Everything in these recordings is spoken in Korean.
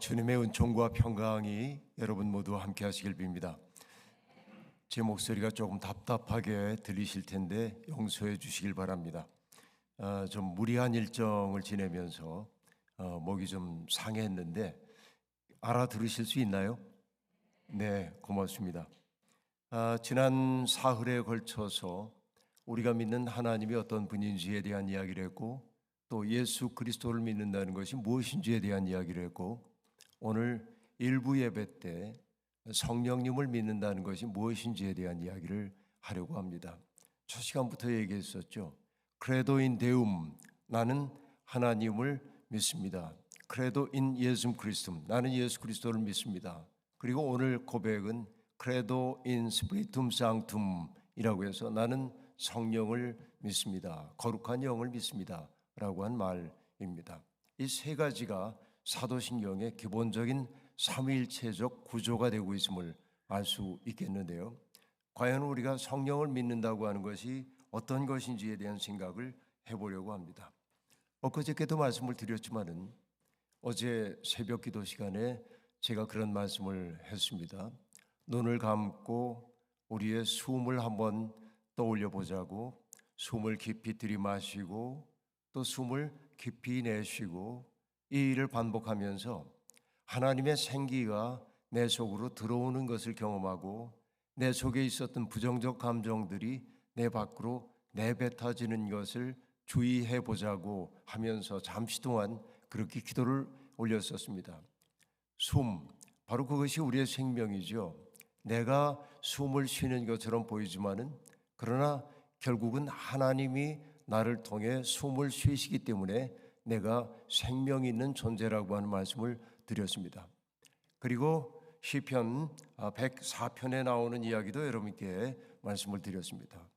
주님의 은총과 평강이 여러분 모두 함께 하시길 빕니다. 제 목소리가 조금 답답하게 들리실 텐데 용서해 주시길 바랍니다. 좀 무리한 일정을 지내면서 목이 좀 상했는데 알아들으실 수 있나요? 네, 고맙습니다. 지난 사흘에 걸쳐서 우리가 믿는 하나님이 어떤 분인지에 대한 이야기를 했고, 또 예수 그리스도를 믿는다는 것이 무엇인지에 대한 이야기를 했고, 오늘 일부 예배 때 성령님을 믿는다는 것이 무엇인지에 대한 이야기를 하려고 합니다. 첫 시간부터 얘기했었죠. 크레도 인 데움, 나는 하나님을 믿습니다. 크레도 인 예수 그리스도, 나는 예수 그리스도를 믿습니다. 그리고 오늘 고백은 크레도 인 스피리툼 상툼이라고 해서 나는 성령을 믿습니다. 거룩한 영을 믿습니다 라고 한 말입니다. 이 세 가지가 사도신경의 기본적인 삼위일체적 구조가 되고 있음을 알 수 있겠는데요. 과연 우리가 성령을 믿는다고 하는 것이 어떤 것인지에 대한 생각을 해보려고 합니다. 엊그저께도 말씀을 드렸지만은 어제 새벽 기도 시간에 제가 그런 말씀을 했습니다. 눈을 감고 우리의 숨을 한번 떠올려 보자고, 숨을 깊이 들이마시고 또 숨을 깊이 내쉬고 이 일을 반복하면서 하나님의 생기가 내 속으로 들어오는 것을 경험하고 내 속에 있었던 부정적 감정들이 내 밖으로 내뱉어지는 것을 주의해 보자고 하면서 잠시 동안 그렇게 기도를 올렸었습니다. 숨, 바로 그것이 우리의 생명이죠. 내가 숨을 쉬는 것처럼 보이지만은 그러나 결국은 하나님이 나를 통해 숨을 쉬시기 때문에 내가 생명 있는 존재라고 하는 말씀을 드렸습니다. 그리고 시편 104편에 나오는 이야기도 여러분께 말씀을 드렸습니다.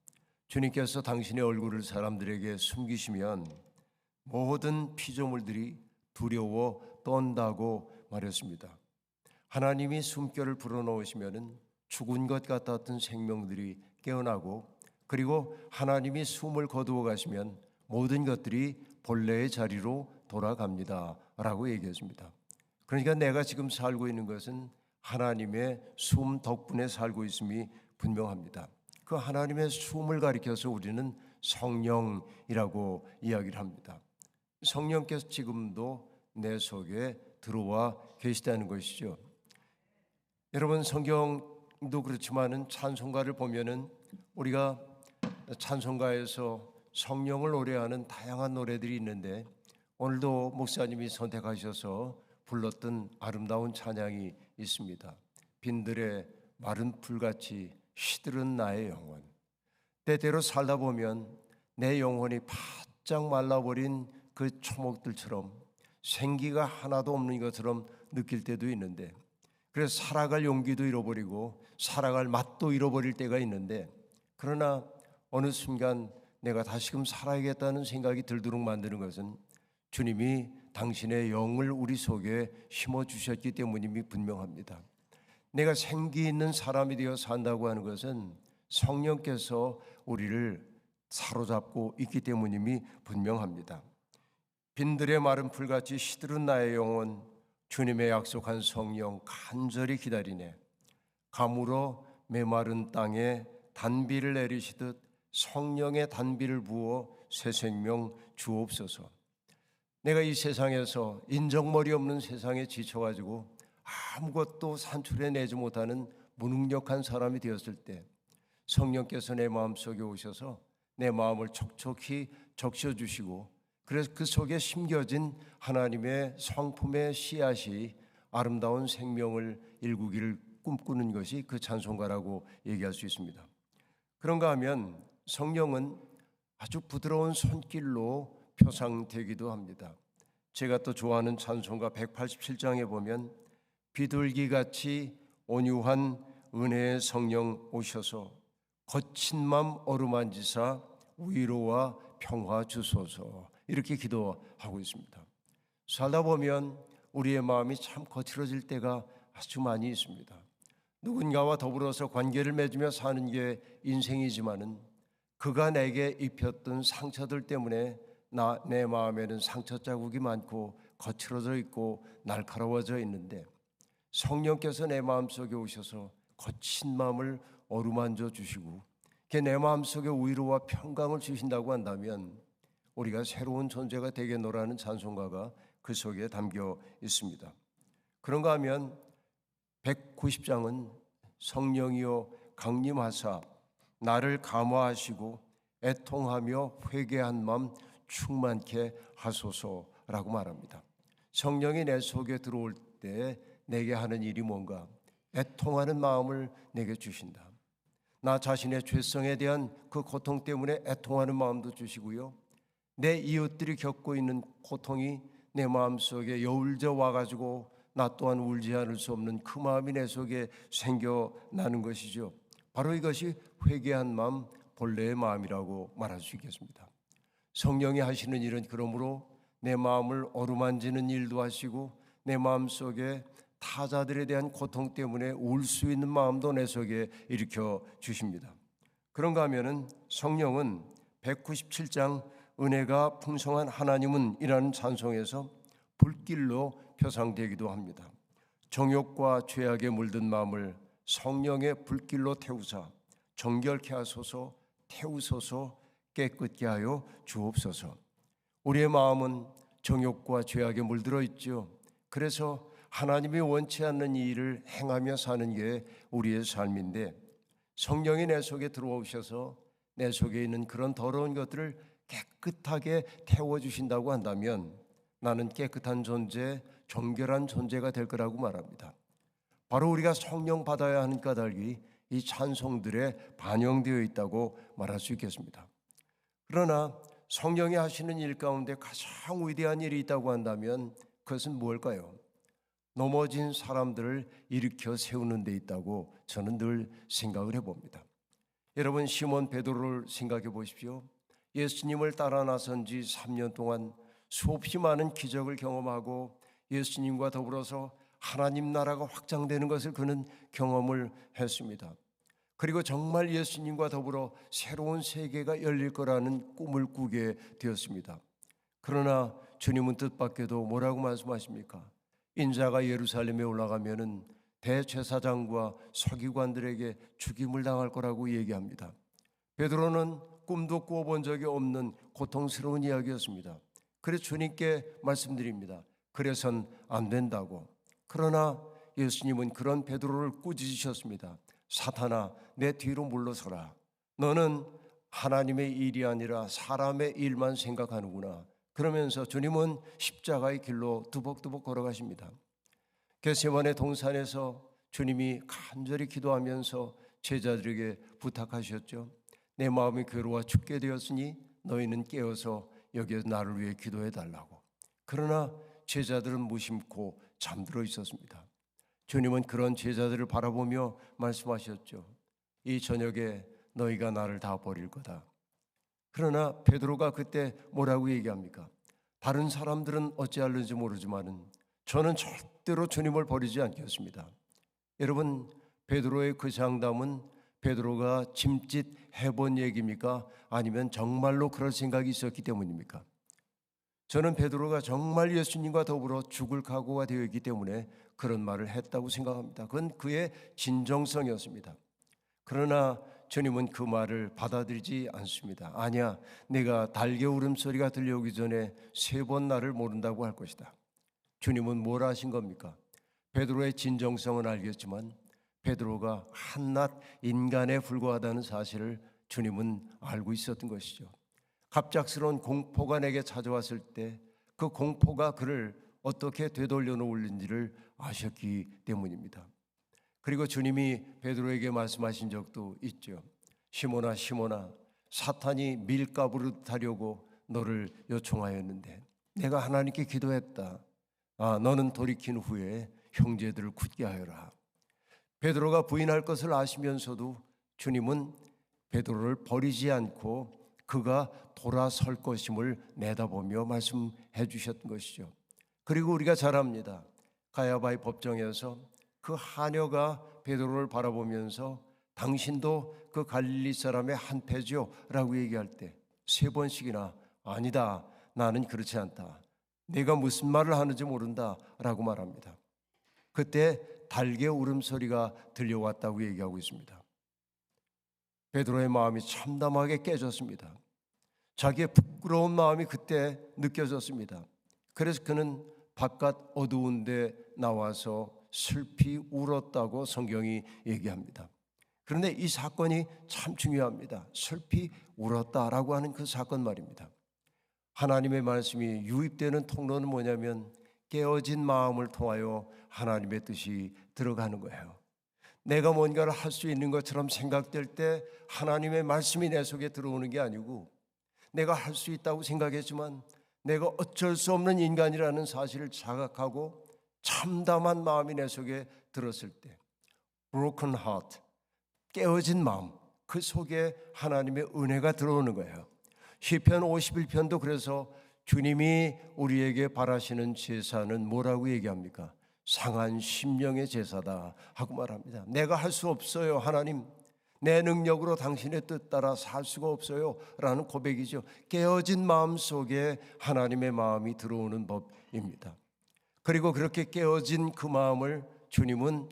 주님께서 당신의 얼굴을 사람들에게 숨기시면 모든 피조물들이 두려워 떤다고 말했습니다. 하나님이 숨결을 불어넣으시면 죽은 것 같았던 생명들이 깨어나고, 그리고 하나님이 숨을 거두어 가시면 모든 것들이 본래의 자리로 돌아갑니다 라고 얘기했습니다. 그러니까 내가 지금 살고 있는 것은 하나님의 숨 덕분에 살고 있음이 분명합니다. 그 하나님의 숨을 가리켜서 우리는 성령이라고 이야기를 합니다. 성령께서 지금도 내 속에 들어와 계시다는 것이죠. 여러분, 성경도 그렇지만은 찬송가를 보면은 우리가 찬송가에서 성령을 노래하는 다양한 노래들이 있는데, 오늘도 목사님이 선택하셔서 불렀던 아름다운 찬양이 있습니다. 빈들의 마른 풀같이 시들은 나의 영혼. 때때로 살다 보면 내 영혼이 바짝 말라버린 그 초목들처럼 생기가 하나도 없는 것처럼 느낄 때도 있는데, 그래서 살아갈 용기도 잃어버리고 살아갈 맛도 잃어버릴 때가 있는데, 그러나 어느 순간 내가 다시금 살아야겠다는 생각이 들도록 만드는 것은 주님이 당신의 영을 우리 속에 심어주셨기 때문임이 분명합니다. 내가 생기 있는 사람이 되어 산다고 하는 것은 성령께서 우리를 사로잡고 있기 때문임이 분명합니다. 빈들의 마른 풀같이 시들은 나의 영혼, 주님의 약속한 성령 간절히 기다리네. 가물어 메마른 땅에 단비를 내리시듯 성령의 단비를 부어 새 생명 주옵소서. 내가 이 세상에서 인정머리 없는 세상에 지쳐가지고 아무것도 산출해내지 못하는 무능력한 사람이 되었을 때 성령께서 내 마음속에 오셔서 내 마음을 촉촉히 적셔주시고, 그래서 그 속에 심겨진 하나님의 성품의 씨앗이 아름다운 생명을 일구기를 꿈꾸는 것이 그 찬송가라고 얘기할 수 있습니다. 그런가 하면 성령은 아주 부드러운 손길로 표상되기도 합니다. 제가 또 좋아하는 찬송가 187장에 보면 비둘기같이 온유한 은혜의 성령 오셔서 거친 맘 어루만지사 위로와 평화 주소서, 이렇게 기도하고 있습니다. 살다 보면 우리의 마음이 참 거칠어질 때가 아주 많이 있습니다. 누군가와 더불어서 관계를 맺으며 사는 게 인생이지만은 그가 내게 입혔던 상처들 때문에 내 마음에는 상처 자국이 많고 거칠어져 있고 날카로워져 있는데 성령께서 내 마음속에 오셔서 거친 마음을 어루만져 주시고 내 마음속에 위로와 평강을 주신다고 한다면 우리가 새로운 존재가 되겠노라는 찬송가가 그 속에 담겨 있습니다. 그런가 하면 190장은 성령이여 강림하사 나를 감화하시고 애통하며 회개한 마음 충만케 하소서라고 말합니다. 성령이 내 속에 들어올 때 내게 하는 일이 뭔가? 애통하는 마음을 내게 주신다. 나 자신의 죄성에 대한 그 고통 때문에 애통하는 마음도 주시고요, 내 이웃들이 겪고 있는 고통이 내 마음속에 여울져 와가지고 나 또한 울지 않을 수 없는 그 마음이 내 속에 생겨나는 것이죠. 바로 이것이 회개한 마음, 본래의 마음이라고 말할 수 있겠습니다. 성령이 하시는 일은 그러므로 내 마음을 어루만지는 일도 하시고 내 마음속에 타자들에 대한 고통 때문에 울 수 있는 마음도 내 속에 일으켜 주십니다. 그런가 하면은 성령은 197장 은혜가 풍성한 하나님은 이라는 찬송에서 불길로 표상되기도 합니다. 정욕과 죄악에 물든 마음을 성령의 불길로 태우사 정결케 하소서, 태우소서, 깨끗게 하여 주옵소서. 우리의 마음은 정욕과 죄악에 물들어 있죠. 그래서 하나님이 원치 않는 이 일을 행하며 사는 게 우리의 삶인데 성령이 내 속에 들어오셔서 내 속에 있는 그런 더러운 것들을 깨끗하게 태워주신다고 한다면 나는 깨끗한 존재, 정결한 존재가 될 거라고 말합니다. 바로 우리가 성령 받아야 하는 까닭이 이 찬송들에 반영되어 있다고 말할 수 있겠습니다. 그러나 성령이 하시는 일 가운데 가장 위대한 일이 있다고 한다면 그것은 무엇일까요? 넘어진 사람들을 일으켜 세우는 데 있다고 저는 늘 생각을 해봅니다. 여러분, 시몬 베드로를 생각해 보십시오. 예수님을 따라 나선 지 3년 동안 수없이 많은 기적을 경험하고 예수님과 더불어서 하나님 나라가 확장되는 것을 그는 경험을 했습니다. 그리고 정말 예수님과 더불어 새로운 세계가 열릴 거라는 꿈을 꾸게 되었습니다. 그러나 주님은 뜻밖에도 뭐라고 말씀하십니까? 인자가 예루살렘에 올라가면은 대제사장과 서기관들에게 죽임을 당할 거라고 얘기합니다. 베드로는 꿈도 꾸어본 적이 없는 고통스러운 이야기였습니다. 그래서 주님께 말씀드립니다. 그래선 안 된다고. 그러나 예수님은 그런 베드로를 꾸짖으셨습니다. 사탄아, 내 뒤로 물러서라. 너는 하나님의 일이 아니라 사람의 일만 생각하는구나. 그러면서 주님은 십자가의 길로 두벅두벅 걸어가십니다. 겟세마네 동산에서 주님이 간절히 기도하면서 제자들에게 부탁하셨죠. 내 마음이 괴로워 죽게 되었으니 너희는 깨어서 여기에 나를 위해 기도해 달라고. 그러나 제자들은 무심코 잠들어 있었습니다. 주님은 그런 제자들을 바라보며 말씀하셨죠. 이 저녁에 너희가 나를 다 버릴 거다. 그러나 베드로가 그때 뭐라고 얘기합니까? 다른 사람들은 어찌할는지 모르지만은 저는 절대로 주님을 버리지 않겠습니다. 여러분, 베드로의 그 장담은 베드로가 짐짓 해본 얘기입니까? 아니면 정말로 그럴 생각이 있었기 때문입니까? 저는 베드로가 정말 예수님과 더불어 죽을 각오가 되어 있기 때문에 그런 말을 했다고 생각합니다. 그건 그의 진정성이었습니다. 그러나 주님은 그 말을 받아들이지 않습니다. 아니야, 내가 달개 울음소리가 들려오기 전에 3번 나를 모른다고 할 것이다. 주님은 뭘 하신 겁니까? 베드로의 진정성은 알겠지만 베드로가 한낱 인간에 불과하다는 사실을 주님은 알고 있었던 것이죠. 갑작스러운 공포가 내게 찾아왔을 때 그 공포가 그를 어떻게 되돌려 놓을는지를 아셨기 때문입니다. 그리고 주님이 베드로에게 말씀하신 적도 있죠. 시몬아, 시몬아, 사탄이 밀가부르듯 하려고 너를 요청하였는데 내가 하나님께 기도했다. 너는 돌이킨 후에 형제들을 굳게 하여라. 베드로가 부인할 것을 아시면서도 주님은 베드로를 버리지 않고 그가 돌아설 것임을 내다보며 말씀해 주셨던 것이죠. 그리고 우리가 잘 압니다. 가야바의 법정에서 그 하녀가 베드로를 바라보면서 당신도 그 갈릴리 사람의 한패죠 라고 얘기할 때 3번씩이나 아니다, 나는 그렇지 않다. 네가 무슨 말을 하는지 모른다라고 말합니다. 그때 달개 울음소리가 들려왔다고 얘기하고 있습니다. 베드로의 마음이 참담하게 깨졌습니다. 자기의 부끄러운 마음이 그때 느껴졌습니다. 그래서 그는 바깥 어두운 데 나와서 슬피 울었다고 성경이 얘기합니다. 그런데 이 사건이 참 중요합니다. 슬피 울었다라고 하는 그 사건 말입니다. 하나님의 말씀이 유입되는 통로는 뭐냐면 깨어진 마음을 통하여 하나님의 뜻이 들어가는 거예요. 내가 뭔가를 할 수 있는 것처럼 생각될 때 하나님의 말씀이 내 속에 들어오는 게 아니고, 내가 할 수 있다고 생각했지만 내가 어쩔 수 없는 인간이라는 사실을 자각하고 참담한 마음이 내 속에 들었을 때, broken heart, 깨어진 마음, 그 속에 하나님의 은혜가 들어오는 거예요. 시편 51편도 그래서 주님이 우리에게 바라시는 제사는 뭐라고 얘기합니까? 상한 심령의 제사다 하고 말합니다. 내가 할 수 없어요, 하나님. 내 능력으로 당신의 뜻 따라 살 수가 없어요 라는 고백이죠. 깨어진 마음 속에 하나님의 마음이 들어오는 법입니다. 그리고 그렇게 깨어진 그 마음을 주님은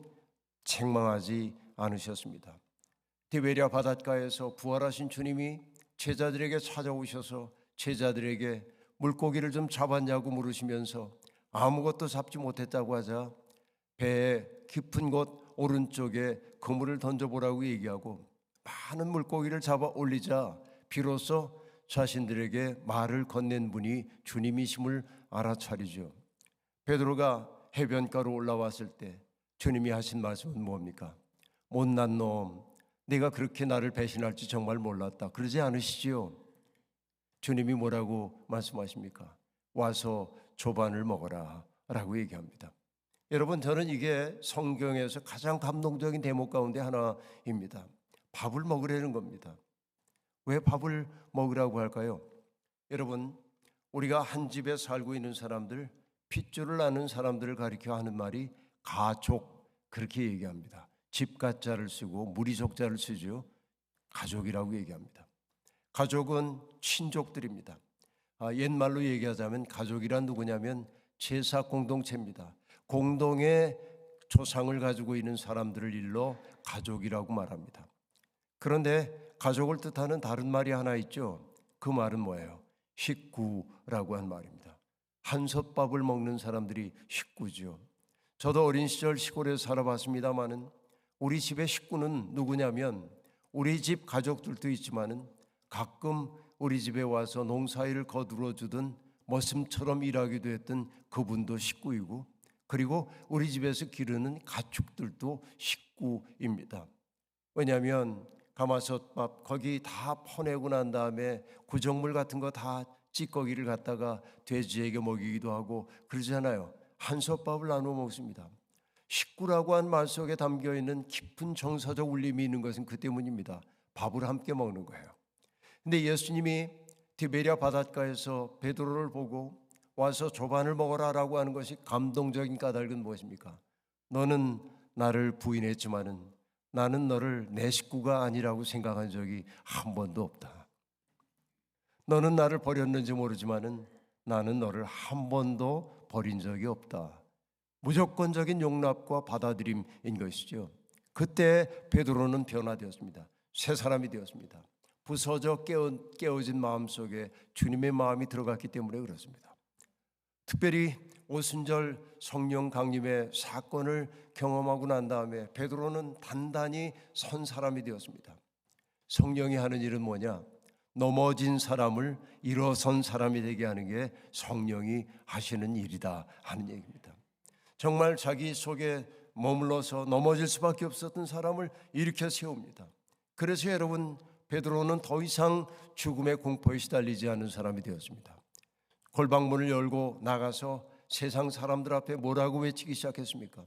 책망하지 않으셨습니다. 디베랴 바닷가에서 부활하신 주님이 제자들에게 찾아오셔서 제자들에게 물고기를 좀 잡았냐고 물으시면서 아무것도 잡지 못했다고 하자 배의 깊은 곳 오른쪽에 그물을 던져보라고 얘기하고 많은 물고기를 잡아 올리자 비로소 자신들에게 말을 건넨 분이 주님이심을 알아차리죠. 베드로가 해변가로 올라왔을 때 주님이 하신 말씀은 뭡니까? 못난 놈, 네가 그렇게 나를 배신할지 정말 몰랐다. 그러지 않으시지요? 주님이 뭐라고 말씀하십니까? 와서 조반을 먹어라 라고 얘기합니다. 여러분, 저는 이게 성경에서 가장 감동적인 대목 가운데 하나입니다. 밥을 먹으라는 겁니다. 왜 밥을 먹으라고 할까요? 여러분, 우리가 한 집에 살고 있는 사람들, 핏줄을 아는 사람들을 가리켜 하는 말이 가족, 그렇게 얘기합니다. 집가자를 쓰고 무리족자를 쓰죠. 가족이라고 얘기합니다. 가족은 친족들입니다. 옛말로 얘기하자면 가족이란 누구냐면 제사 공동체입니다. 공동의 조상을 가지고 있는 사람들을 일러 가족이라고 말합니다. 그런데 가족을 뜻하는 다른 말이 하나 있죠. 그 말은 뭐예요? 식구라고 한 말입니다. 한솥밥을 먹는 사람들이 식구죠. 저도 어린 시절 시골에서 살아봤습니다마는 우리 집의 식구는 누구냐면 우리 집 가족들도 있지만은 가끔 우리 집에 와서 농사일을 거두어 주던 머슴처럼 일하기도 했던 그분도 식구이고, 그리고 우리 집에서 기르는 가축들도 식구입니다. 왜냐하면 가마솥밥 거기 다 퍼내고 난 다음에 구정물 같은 거 다 찌꺼기를 갖다가 돼지에게 먹이기도 하고 그러잖아요. 한솥밥을 나누어 먹습니다. 식구라고 한 말 속에 담겨있는 깊은 정서적 울림이 있는 것은 그 때문입니다. 밥을 함께 먹는 거예요. 근데 예수님이 디베랴 바닷가에서 베드로를 보고 와서 조반을 먹어라라고 하는 것이 감동적인 까닭은 무엇입니까? 너는 나를 부인했지만은 나는 너를 내 식구가 아니라고 생각한 적이 한 번도 없다. 너는 나를 버렸는지 모르지만은 나는 너를 한 번도 버린 적이 없다. 무조건적인 용납과 받아들임인 것이죠. 그때 베드로는 변화되었습니다. 새 사람이 되었습니다. 부서져 깨어진 마음속에 주님의 마음이 들어갔기 때문에 그렇습니다. 특별히 오순절 성령 강림의 사건을 경험하고 난 다음에 베드로는 단단히 선 사람이 되었습니다. 성령이 하는 일은 뭐냐? 넘어진 사람을 일어선 사람이 되게 하는 게 성령이 하시는 일이다 하는 얘기입니다. 정말 자기 속에 머물러서 넘어질 수밖에 없었던 사람을 일으켜 세웁니다. 그래서 여러분, 베드로는 더 이상 죽음의 공포에 시달리지 않은 사람이 되었습니다. 골방문을 열고 나가서 세상 사람들 앞에 뭐라고 외치기 시작했습니까?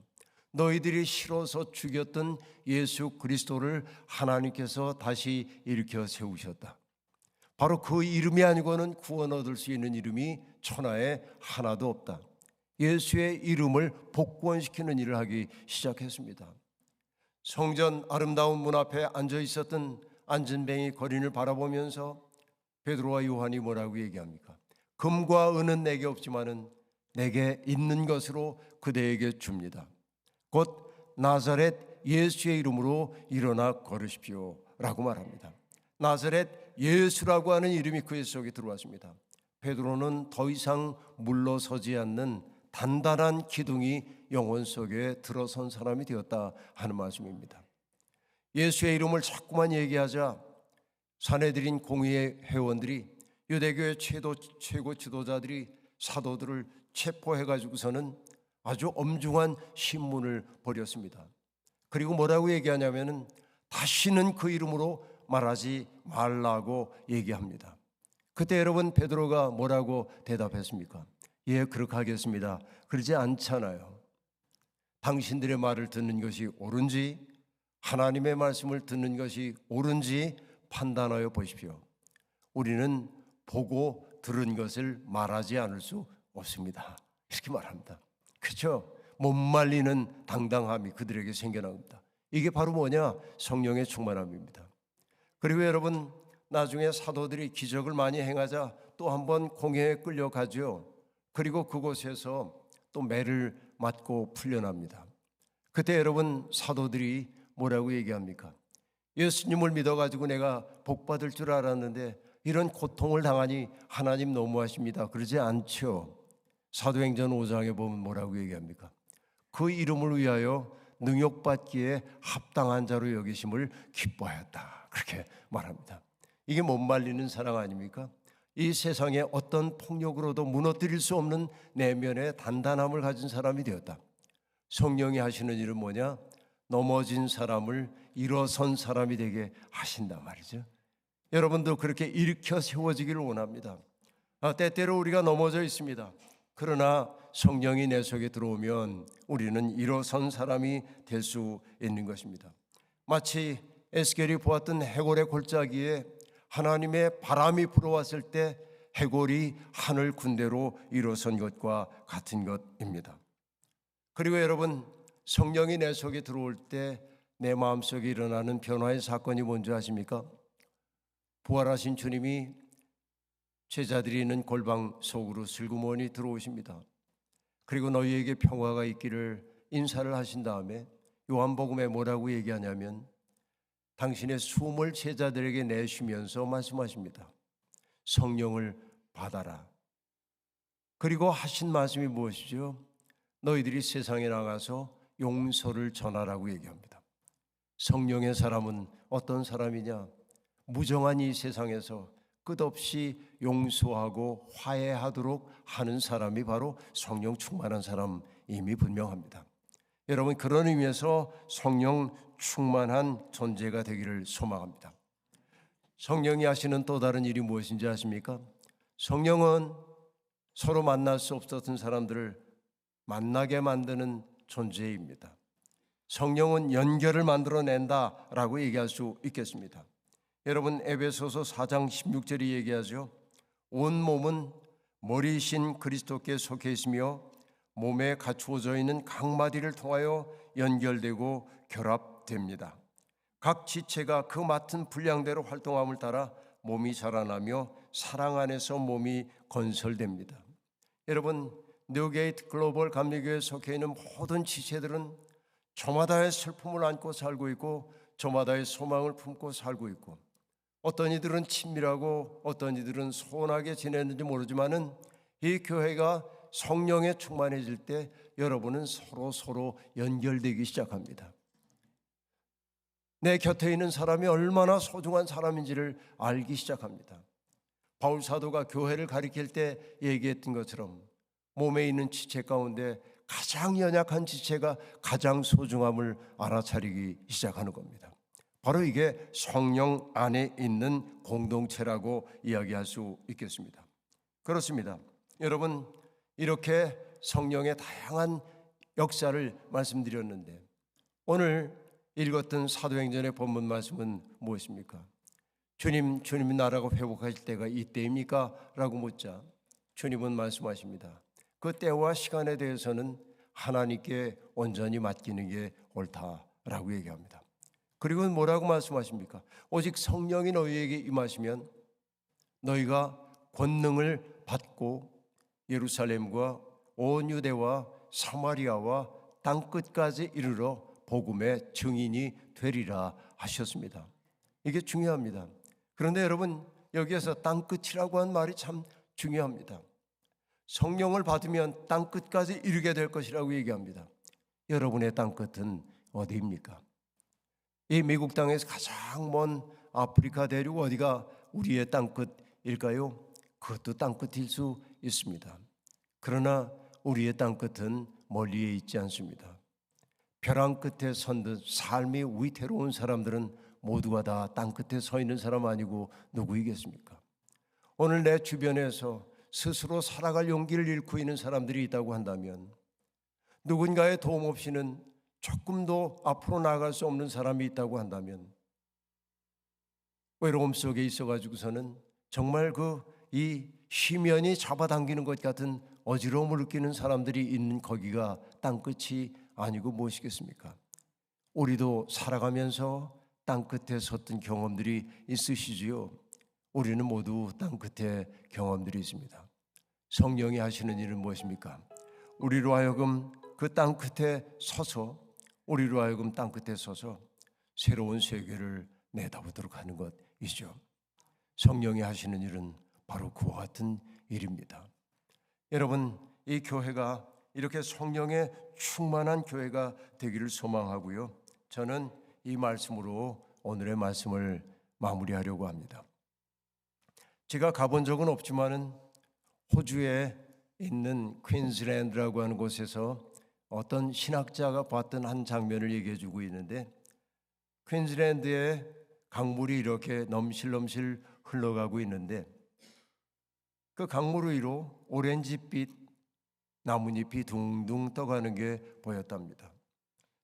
너희들이 싫어서 죽였던 예수 그리스도를 하나님께서 다시 일으켜 세우셨다. 바로 그 이름이 아니고는 구원 얻을 수 있는 이름이 천하에 하나도 없다. 예수의 이름을 복권시키는 일을 하기 시작했습니다. 성전 아름다운 문 앞에 앉아 있었던 안진뱅이 거린을 바라보면서 베드로와 요한이 뭐라고 얘기합니까? 금과 은은 내게 없지만은 내게 있는 것으로 그대에게 줍니다. 곧 나사렛 예수의 이름으로 일어나 걸으십시오 라고 말합니다. 나사렛 예수라고 하는 이름이 그의 속에 들어왔습니다. 베드로는 더 이상 물러서지 않는 단단한 기둥이 영혼 속에 들어선 사람이 되었다 하는 말씀입니다. 예수의 이름을 자꾸만 얘기하자 사내들인 공의회 회원들이 유대교의 최고 지도자들이 사도들을 체포해가지고서는 아주 엄중한 신문을 벌였습니다. 그리고 뭐라고 얘기하냐면은 다시는 그 이름으로 말하지 말라고 얘기합니다. 그때 여러분 베드로가 뭐라고 대답했습니까? 예, 그렇게 하겠습니다. 그러지 않잖아요. 당신들의 말을 듣는 것이 옳은지 하나님의 말씀을 듣는 것이 옳은지 판단하여 보십시오. 우리는 보고 들은 것을 말하지 않을 수 없습니다. 이렇게 말합니다. 그렇죠? 못 말리는 당당함이 그들에게 생겨납니다. 이게 바로 뭐냐? 성령의 충만함입니다. 그리고 여러분 나중에 사도들이 기적을 많이 행하자 또 한번 공회에 끌려가죠. 그리고 그곳에서 또 매를 맞고 풀려납니다. 그때 여러분 사도들이 뭐라고 얘기합니까? 예수님을 믿어가지고 내가 복받을 줄 알았는데 이런 고통을 당하니 하나님 너무하십니다. 그러지 않죠. 사도행전 5장에 보면 뭐라고 얘기합니까? 그 이름을 위하여 능욕받기에 합당한 자로 여기심을 기뻐하였다. 그렇게 말합니다. 이게 못 말리는 사랑 아닙니까? 이 세상에 어떤 폭력으로도 무너뜨릴 수 없는 내면의 단단함을 가진 사람이 되었다. 성령이 하시는 일은 뭐냐? 넘어진 사람을 일어선 사람이 되게 하신단 말이죠. 여러분도 그렇게 일으켜 세워지기를 원합니다. 때때로 우리가 넘어져 있습니다. 그러나 성령이 내 속에 들어오면 우리는 일어선 사람이 될 수 있는 것입니다. 마치 에스겔이 보았던 해골의 골짜기에 하나님의 바람이 불어왔을 때 해골이 하늘 군대로 일어선 것과 같은 것입니다. 그리고 여러분 성령이 내 속에 들어올 때 내 마음속에 일어나는 변화의 사건이 뭔지 아십니까? 부활하신 주님이 제자들이 있는 골방 속으로 슬그머니 들어오십니다. 그리고 너희에게 평화가 있기를 인사를 하신 다음에 요한복음에 뭐라고 얘기하냐면 당신의 숨을 제자들에게 내쉬면서 말씀하십니다. 성령을 받아라. 그리고 하신 말씀이 무엇이죠? 너희들이 세상에 나가서 용서를 전하라고 얘기합니다. 성령의 사람은 어떤 사람이냐? 무정한 이 세상에서 끝없이 용서하고 화해하도록 하는 사람이 바로 성령 충만한 사람임이 분명합니다. 여러분 그런 의미에서 성령 충만한 존재가 되기를 소망합니다. 성령이 하시는 또 다른 일이 무엇인지 아십니까? 성령은 서로 만날 수 없었던 사람들을 만나게 만드는 존재입니다. 성령은 연결을 만들어낸다라고 얘기할 수 있겠습니다. 여러분 에베소서 4장 16절이 얘기하죠. 온 몸은 머리이신 그리스도께 속해 있으며 몸에 갖추어져 있는 각 마디를 통하여 연결되고 결합됩니다. 각 지체가 그 맡은 분량대로 활동함을 따라 몸이 자라나며 사랑 안에서 몸이 건설됩니다. 여러분 뉴게이트 글로벌 감리교회에 속해 있는 모든 지체들은 저마다의 슬픔을 안고 살고 있고 저마다의 소망을 품고 살고 있고 어떤 이들은 친밀하고 어떤 이들은 소원하게 지내는지 모르지만은 이 교회가 성령에 충만해질 때 여러분은 서로 연결되기 시작합니다. 내 곁에 있는 사람이 얼마나 소중한 사람인지를 알기 시작합니다. 바울 사도가 교회를 가리킬 때 얘기했던 것처럼 몸에 있는 지체 가운데 가장 연약한 지체가 가장 소중함을 알아차리기 시작하는 겁니다. 바로 이게 성령 안에 있는 공동체라고 이야기할 수 있겠습니다. 그렇습니다. 여러분 이렇게 성령의 다양한 역사를 말씀드렸는데 오늘 읽었던 사도행전의 본문 말씀은 무엇입니까? 주님 나라가 회복하실 때가 이때입니까? 라고 묻자 주님은 말씀하십니다. 그 때와 시간에 대해서는 하나님께 온전히 맡기는 게 옳다라고 얘기합니다. 그리고 뭐라고 말씀하십니까? 오직 성령이 너희에게 임하시면 너희가 권능을 받고 예루살렘과 온 유대와 사마리아와 땅끝까지 이르러 복음의 증인이 되리라 하셨습니다. 이게 중요합니다. 그런데 여러분, 여기에서 땅끝이라고 한 말이 참 중요합니다. 성령을 받으면 땅끝까지 이르게 될 것이라고 얘기합니다. 여러분의 땅끝은 어디입니까? 이 미국 땅에서 가장 먼 아프리카 대륙 어디가 우리의 땅끝일까요? 그것도 땅끝일 수 있습니다. 그러나 우리의 땅끝은 멀리에 있지 않습니다. 벼랑 끝에 선 듯 삶이 위태로운 사람들은 모두가 다 땅끝에 서 있는 사람 아니고 누구이겠습니까? 오늘 내 주변에서 스스로 살아갈 용기를 잃고 있는 사람들이 있다고 한다면, 누군가의 도움 없이는 조금도 앞으로 나아갈 수 없는 사람이 있다고 한다면, 외로움 속에 있어가지고서는 정말 이 심연이 잡아당기는 것 같은 어지러움을 느끼는 사람들이 있는 거기가 땅끝이 아니고 무엇이겠습니까? 우리도 살아가면서 땅끝에 섰던 경험들이 있으시지요. 우리는 모두 땅끝에 경험들이 있습니다. 성령이 하시는 일은 무엇입니까? 우리로 하여금 그 땅끝에 서서, 우리로 하여금 땅끝에 서서 새로운 세계를 내다보도록 하는 것이죠. 성령이 하시는 일은 바로 그와 같은 일입니다. 여러분, 이 교회가 이렇게 성령에 충만한 교회가 되기를 소망하고요. 저는 이 말씀으로 오늘의 말씀을 마무리하려고 합니다. 제가 가본 적은 없지만은 호주에 있는 퀸즐랜드라고 하는 곳에서 어떤 신학자가 봤던 한 장면을 얘기해 주고 있는데, 퀸즐랜드에 강물이 이렇게 넘실넘실 흘러가고 있는데 그 강물 위로 오렌지빛 나뭇잎이 둥둥 떠가는 게 보였답니다.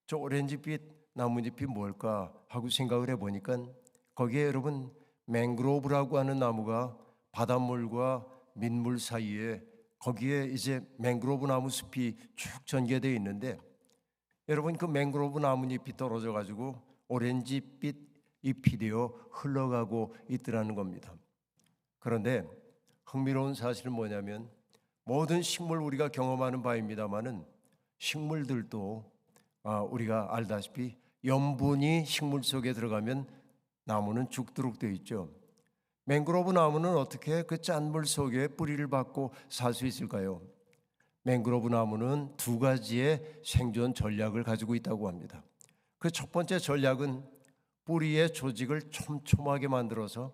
저 오렌지빛 나뭇잎이 뭘까 하고 생각을 해보니까 거기에 여러분 맹그로브라고 하는 나무가 바닷물과 민물 사이에 거기에 이제 맹그로브 나무 숲이 쭉 전개되어 있는데, 여러분 그 맹그로브 나뭇잎이 떨어져 가지고 오렌지빛 잎이 되어 흘러가고 있더라는 겁니다. 그런데 흥미로운 사실은 뭐냐면, 모든 식물 우리가 경험하는 바입니다마는 식물들도 우리가 알다시피 염분이 식물 속에 들어가면 나무는 죽도록 되어 있죠. 맹그로브 나무는 어떻게 그 짠물 속에 뿌리를 박고 살 수 있을까요? 맹그로브 나무는 두 가지의 생존 전략을 가지고 있다고 합니다. 그 첫 번째 전략은 뿌리의 조직을 촘촘하게 만들어서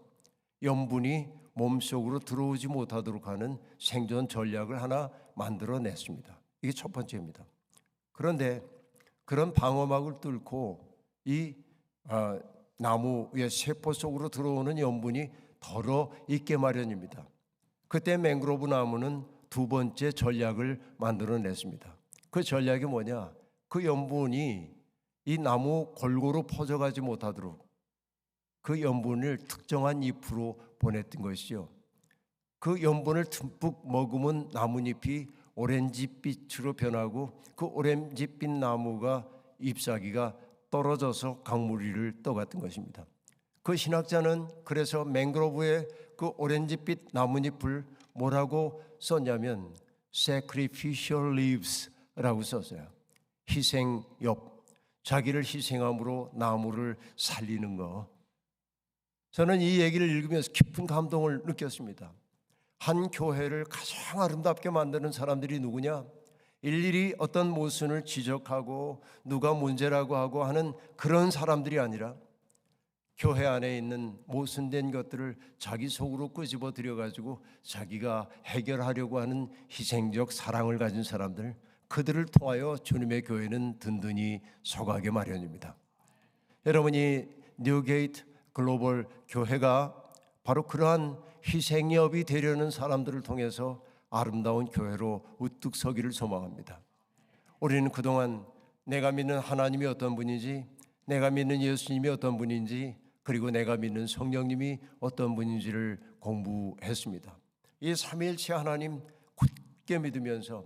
염분이 몸속으로 들어오지 못하도록 하는 생존 전략을 하나 만들어냈습니다. 이게 첫 번째입니다. 그런데 그런 방어막을 뚫고 이 나무의 세포 속으로 들어오는 염분이 덜어 있게 마련입니다. 그때 맹그로브 나무는 두 번째 전략을 만들어냈습니다. 그 전략이 뭐냐? 그 염분이 이 나무 골고루 퍼져가지 못하도록 그 염분을 특정한 잎으로 보냈던 것이죠. 그 염분을 듬뿍 머금은 나뭇잎이 오렌지빛으로 변하고 그 오렌지빛 나무가 잎사귀가 떨어져서 강물 위를 떠갔던 것입니다. 그 신학자는 그래서 맹그로브의 그 오렌지빛 나뭇잎을 뭐라고 썼냐면 sacrificial leaves라고 썼어요. 희생엽, 자기를 희생함으로 나무를 살리는 거. 저는 이 얘기를 읽으면서 깊은 감동을 느꼈습니다. 한 교회를 가장 아름답게 만드는 사람들이 누구냐? 일일이 어떤 모순을 지적하고 누가 문제라고 하고 하는 그런 사람들이 아니라 교회 안에 있는 모순된 것들을 자기 속으로 끄집어 들여가지고 자기가 해결하려고 하는 희생적 사랑을 가진 사람들, 그들을 통하여 주님의 교회는 든든히 서가게 마련입니다. 여러분이 뉴게이트 글로벌 교회가 바로 그러한 희생업이 되려는 사람들을 통해서 아름다운 교회로 우뚝 서기를 소망합니다. 우리는 그동안 내가 믿는 하나님이 어떤 분인지, 내가 믿는 예수님이 어떤 분인지, 그리고 내가 믿는 성령님이 어떤 분인지를 공부했습니다. 이 삼위일체 하나님 굳게 믿으면서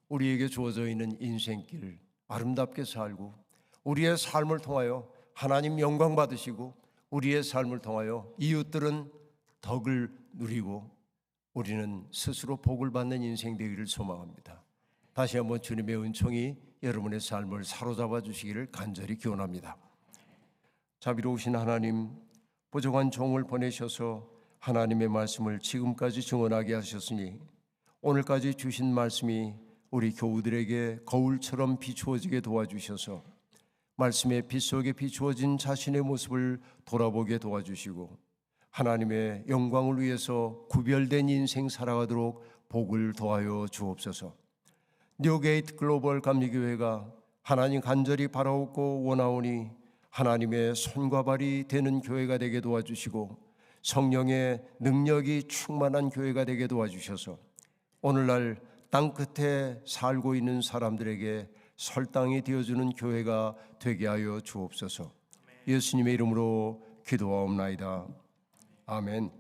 우리에게 주어져 있는 인생길 아름답게 살고, 우리의 삶을 통하여 하나님 영광 받으시고, 우리의 삶을 통하여 이웃들은 덕을 누리고 우리는 스스로 복을 받는 인생 되기를 소망합니다. 다시 한번 주님의 은총이 여러분의 삶을 사로잡아 주시기를 간절히 기원합니다. 자비로우신 하나님, 부족한 종을 보내셔서 하나님의 말씀을 지금까지 증언하게 하셨으니 오늘까지 주신 말씀이 우리 교우들에게 거울처럼 비추어지게 도와주셔서 말씀의 빛 속에 비추어진 자신의 모습을 돌아보게 도와주시고 하나님의 영광을 위해서 구별된 인생 살아가도록 복을 더하여 주옵소서. 뉴게이트 글로벌 감리교회가 하나님 간절히 바라옵고 원하오니 하나님의 손과 발이 되는 교회가 되게 도와주시고 성령의 능력이 충만한 교회가 되게 도와주셔서 오늘날 땅끝에 살고 있는 사람들에게 설당이 되어주는 교회가 되게 하여 주옵소서. 예수님의 이름으로 기도하옵나이다. 아멘.